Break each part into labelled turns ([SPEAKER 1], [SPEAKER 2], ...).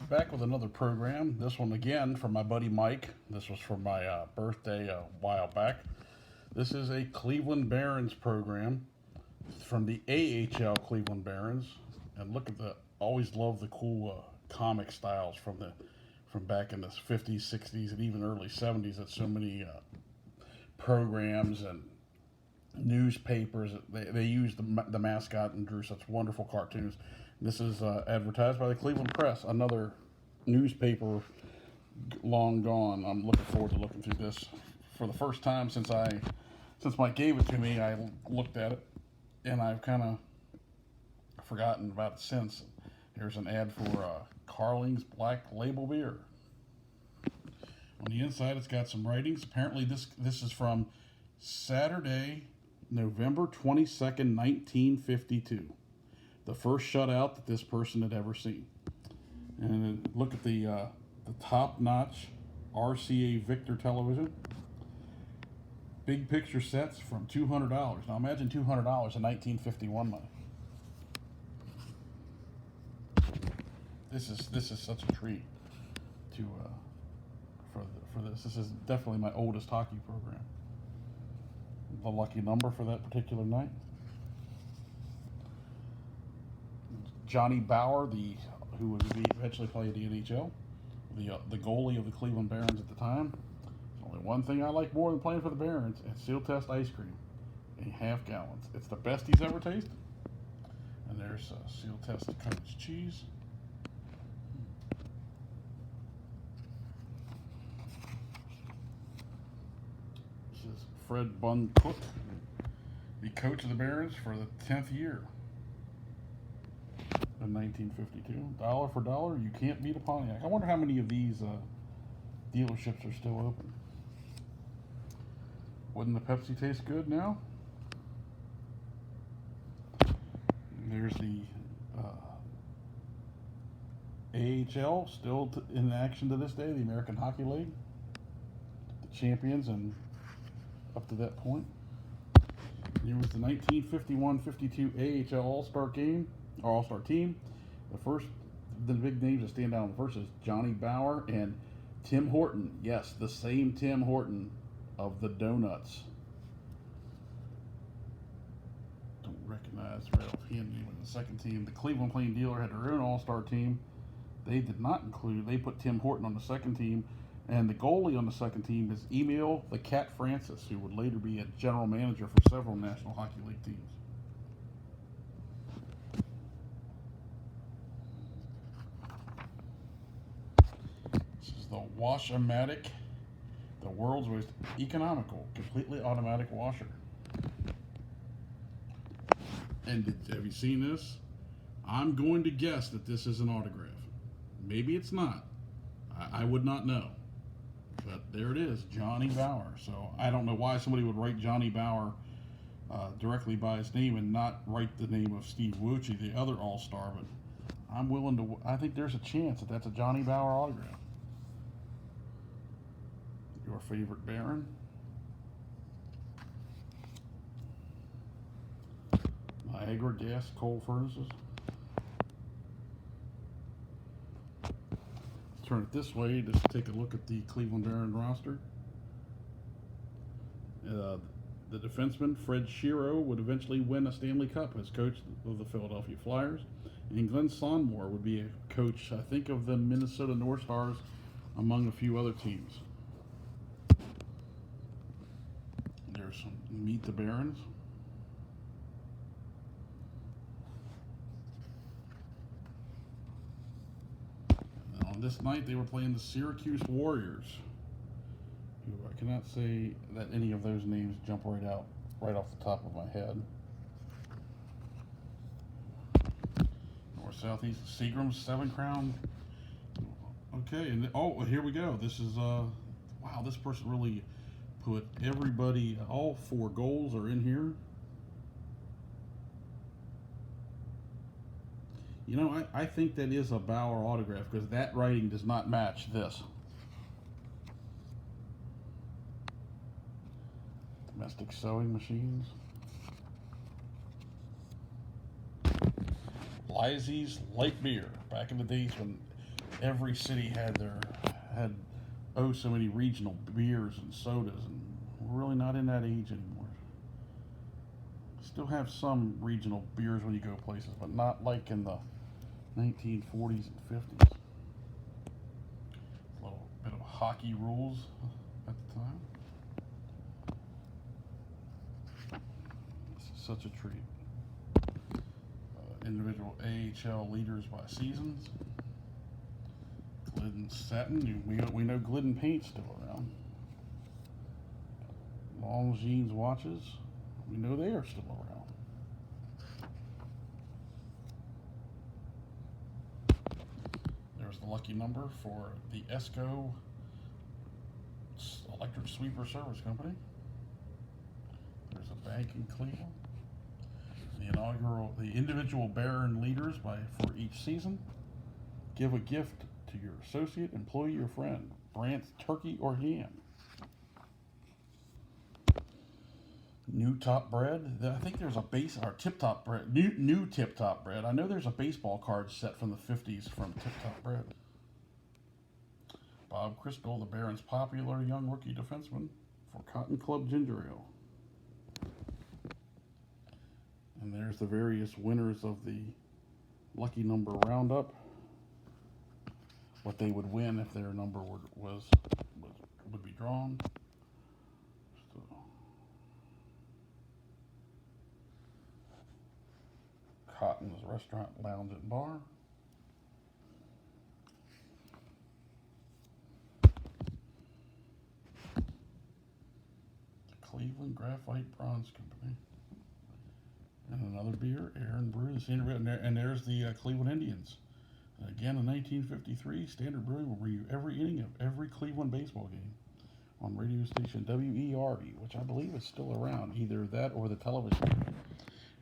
[SPEAKER 1] Back with another program. This one again from my buddy Mike. This was for my birthday a while back. This is a Cleveland Barons program from the AHL Cleveland Barons. And look at the, always love the cool comic styles from back in the 50s, 60s, and even early 70s. That so many programs and newspapers they use the mascot and drew such wonderful cartoons. This is advertised by the Cleveland Press, another newspaper long gone. I'm looking forward to looking through this for the first time since Mike gave it to me. I looked at it and I've kind of forgotten about it since. Here's an ad for Carling's Black Label Beer. On the inside, it's got some writings. Apparently, this is from Saturday, November 22nd, 1952. The first shutout that this person had ever seen. And look at the top-notch RCA Victor television. Big picture sets from $200. Now imagine $200 in 1951 money. This is such a treat to for this. This is definitely my oldest hockey program. The lucky number for that particular night. Johnny Bower, who would eventually play in the NHL, the goalie of the Cleveland Barons at the time. There's only one thing I like more than playing for the Barons: it's Seal Test ice cream in half gallons. It's the best he's ever tasted. And there's Seal Test cottage cheese. This is Fred Bun Cook, the coach of the Barons for the 10th year. In 1952, dollar for dollar, you can't beat a Pontiac. I wonder how many of these dealerships are still open. Wouldn't the Pepsi taste good now? There's the AHL, still in action to this day, the American Hockey League. The champions and up to that point. Here was the 1951-52 AHL All-Star game. Our all-star team. The big names that stand out. The first is Johnny Bower and Tim Horton. Yes, the same Tim Horton of the Donuts. Don't recognize right offhand anyone in the second team. The Cleveland Plain Dealer had their own all-star team. They did not include. They put Tim Horton on the second team, and the goalie on the second team is Emil the Cat Francis, who would later be a general manager for several National Hockey League teams. The Wash-O-Matic, the world's most economical, completely automatic washer. And have you seen this? I'm going to guess that this is an autograph. Maybe it's not. I would not know. But there it is, Johnny Bower. So I don't know why somebody would write Johnny Bower directly by his name and not write the name of Steve Wuchie, the other All-Star. But I'm willing to. I think there's a chance that that's a Johnny Bower autograph. Your favorite Baron. Niagara gas coal furnaces. Turn it this way just to take a look at the Cleveland Baron roster. The defenseman Fred Shero would eventually win a Stanley Cup as coach of the Philadelphia Flyers. And Glenn Sonmore would be a coach, I think, of the Minnesota North Stars, among a few other teams. There's some Meet the Barons. And on this night, they were playing the Syracuse Warriors, who I cannot say that any of those names jump right off the top of my head. North Southeast Seagram's 7 Crown. Okay, and here we go. This is wow, this person really put everybody, all 4 goals are in here. You know, I think that is a Bauer autograph because that writing does not match this. Domestic sewing machines. Lizzie's Light Beer. Back in the days when every city had so many regional beers and sodas, and we're really not in that age anymore. Still have some regional beers when you go places, but not like in the 1940s and 50s. A little bit of hockey rules at the time. This is such a treat. Individual AHL leaders by seasons. Glidden satin. We know Glidden paint's still around. Longines watches. We know they are still around. There's the lucky number for the ESCO Electric Sweeper Service Company. There's a bank in Cleveland. The individual Baron leaders for each season. Give a gift to your associate, employee, or friend. Brandt's turkey or ham. New top bread. I think there's a tip top bread. New tip top bread. I know there's a baseball card set from the 50s from tip top bread. Bob Crystal, the Barons' popular young rookie defenseman for Cotton Club Ginger Ale. And there's the various winners of the lucky number roundup. What they would win if their number would be drawn. So, Cotton's Restaurant, Lounge, and Bar. The Cleveland Graphite Bronze Company. And another beer, Aaron Brews. And there's the Cleveland Indians. Again, in 1953, Standard Brewing will review every inning of every Cleveland baseball game on radio station WERD, which I believe is still around, either that or the television.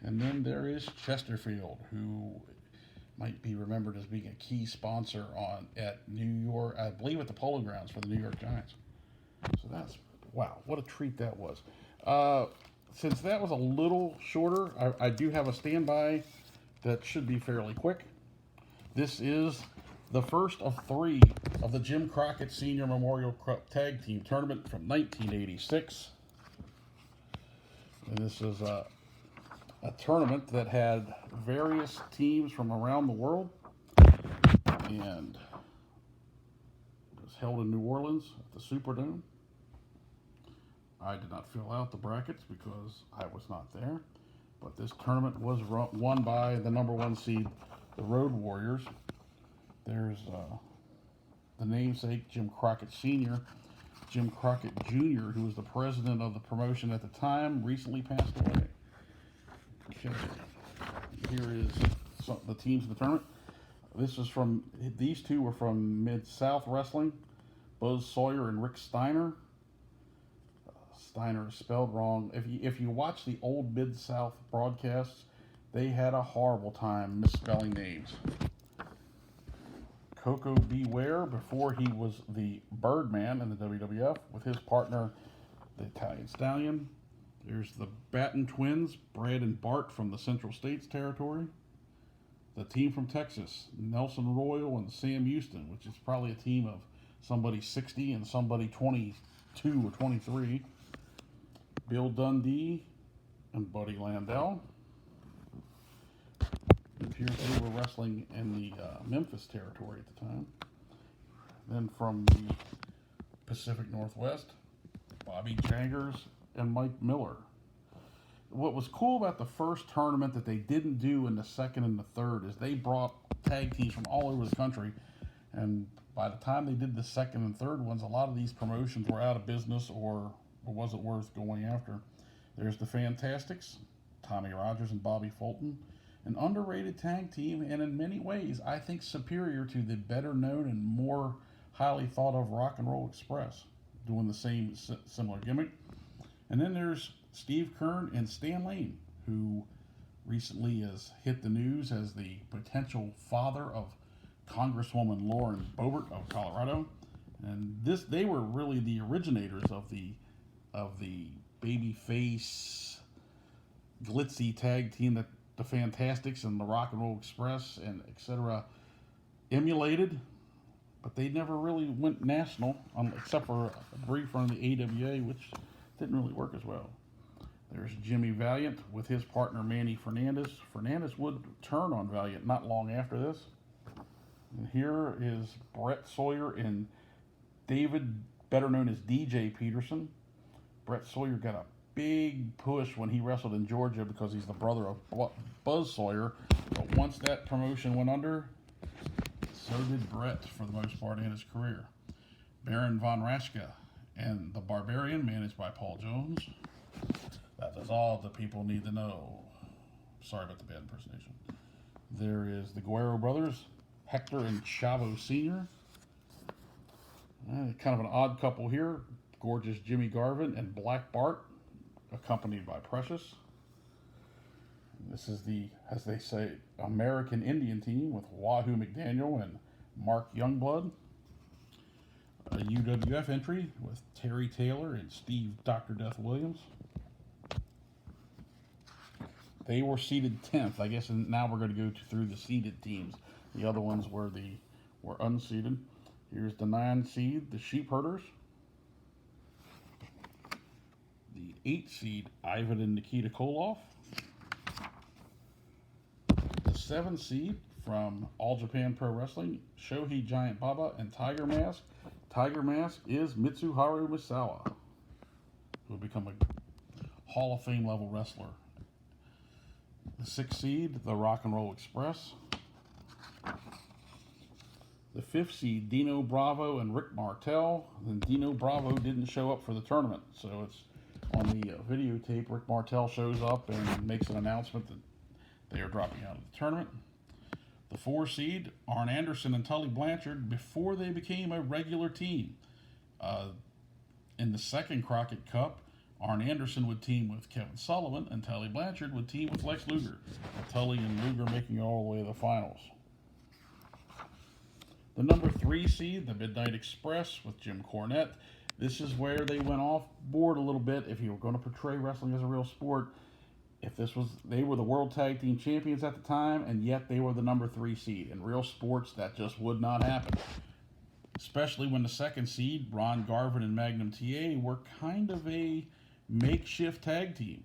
[SPEAKER 1] And then there is Chesterfield, who might be remembered as being a key sponsor at New York, I believe at the Polo Grounds for the New York Giants. So wow, what a treat that was. Since that was a little shorter, I do have a standby that should be fairly quick. This is the first of 3 of the Jim Crockett Senior Memorial Tag Team Tournament from 1986. And this is a tournament that had various teams from around the world, and it was held in New Orleans at the Superdome. I did not fill out the brackets because I was not there, but this tournament was won by the number 1 seed, the Road Warriors. There's the namesake, Jim Crockett Sr. Jim Crockett Jr., who was the president of the promotion at the time, recently passed away. Okay. Here is the teams of the tournament. These two were from Mid-South Wrestling, Buzz Sawyer and Rick Steiner. Steiner is spelled wrong. If you watch the old Mid-South broadcasts, they had a horrible time misspelling names. Coco Beware, before he was the Birdman in the WWF, with his partner, the Italian Stallion. There's the Batten Twins, Brad and Bart from the Central States Territory. The team from Texas, Nelson Royal and Sam Houston, which is probably a team of somebody 60 and somebody 22 or 23. Bill Dundee and Buddy Landau. It appears they were wrestling in the Memphis territory at the time. Then from the Pacific Northwest, Bobby Jaggers and Mike Miller. What was cool about the first tournament that they didn't do in the second and the third is they brought tag teams from all over the country, and by the time they did the second and third ones, a lot of these promotions were out of business or wasn't worth going after. There's the Fantastics, Tommy Rogers and Bobby Fulton, an underrated tag team, and in many ways, I think superior to the better known and more highly thought of Rock and Roll Express, doing the same similar gimmick. And then there's Steve Kern and Stan Lane, who recently has hit the news as the potential father of Congresswoman Lauren Boebert of Colorado. And they were really the originators of the babyface glitzy tag team that the Fantastics and the Rock and Roll Express and etc. emulated. but they never really went national, except for a brief run in the AWA, which didn't really work as well. There's Jimmy Valiant with his partner Manny Fernandez. Fernandez would turn on Valiant not long after this. And here is Brett Sawyer and David, better known as DJ Peterson. Brett Sawyer got a big push when he wrestled in Georgia because he's the brother of Buzz Sawyer. But once that promotion went under, so did Brett for the most part in his career. Baron von Raschke and the Barbarian, managed by Paul Jones. That is all the people need to know. Sorry about the bad impersonation. There is the Guerrero brothers, Hector and Chavo Sr. Kind of an odd couple here. Gorgeous Jimmy Garvin and Black Bart, accompanied by Precious. This is the, as they say, American Indian team with Wahoo McDaniel and Mark Youngblood. A UWF entry with Terry Taylor and Steve Dr. Death Williams. They were seeded 10th. I guess now we're going to go through the seeded teams. The other ones were unseeded. Here's the 9 seed, the Sheep Herders. The 8 seed, Ivan and Nikita Koloff. The 7 seed from All Japan Pro Wrestling, Shohei Giant Baba and Tiger Mask. Tiger Mask is Mitsuharu Misawa, who will become a Hall of Fame level wrestler. The 6th seed, the Rock and Roll Express. The 5th seed, Dino Bravo and Rick Martel. Then Dino Bravo didn't show up for the tournament, so it's on the videotape. Rick Martel shows up and makes an announcement that they are dropping out of the tournament. The 4 seed, Arn Anderson and Tully Blanchard, before they became a regular team. In the second Crockett Cup, Arn Anderson would team with Kevin Sullivan, and Tully Blanchard would team with Lex Luger. Tully and Luger making it all the way to the finals. The number 3 seed, the Midnight Express with Jim Cornette. This is where they went off board a little bit. If you were going to portray wrestling as a real sport, they were the World Tag Team Champions at the time, and yet they were the number 3 seed. In real sports, that just would not happen. Especially when the 2nd seed, Ron Garvin and Magnum TA, were kind of a makeshift tag team.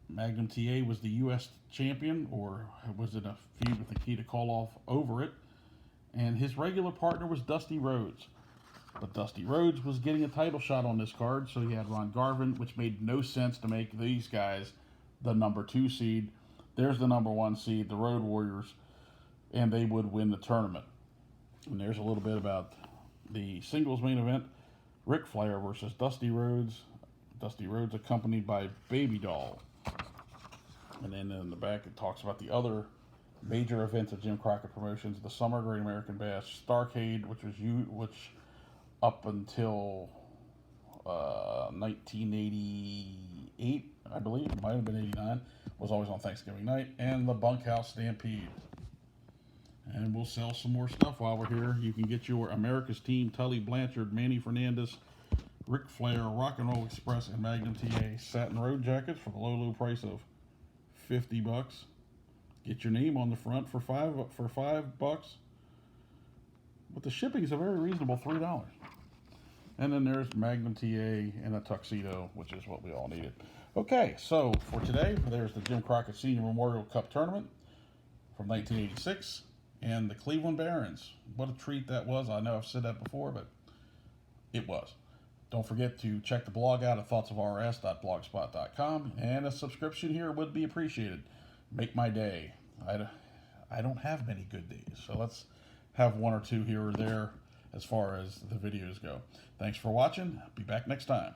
[SPEAKER 1] Magnum TA was the U.S. champion, or was in a feud with Nikita Koloff over it, and his regular partner was Dusty Rhodes. But Dusty Rhodes was getting a title shot on this card, so he had Ron Garvin, which made no sense to make these guys the number 2 seed. There's the number 1 seed, the Road Warriors, and they would win the tournament. And there's a little bit about the singles main event, Ric Flair versus Dusty Rhodes. Dusty Rhodes accompanied by Baby Doll. And then in the back it talks about the other major events of Jim Crockett Promotions, the Summer Great American Bash, Starrcade, which up until 1988, I believe, it might have been 89, was always on Thanksgiving night, and the Bunkhouse Stampede. And we'll sell some more stuff while we're here. You can get your America's Team, Tully Blanchard, Manny Fernandez, Ric Flair, Rock and Roll Express, and Magnum TA satin road jackets for the low price of $50. Get your name on the front for $5. But the shipping is a very reasonable $3. And then there's Magnum TA in a tuxedo, which is what we all needed. Okay, so for today, there's the Jim Crockett Senior Memorial Cup Tournament from 1986 and the Cleveland Barons. What a treat that was. I know I've said that before, but it was. Don't forget to check the blog out at thoughtsofrs.blogspot.com, and a subscription here would be appreciated. Make my day. I don't have many good days, so let's have one or two here or there as far as the videos go. Thanks for watching. Be back next time.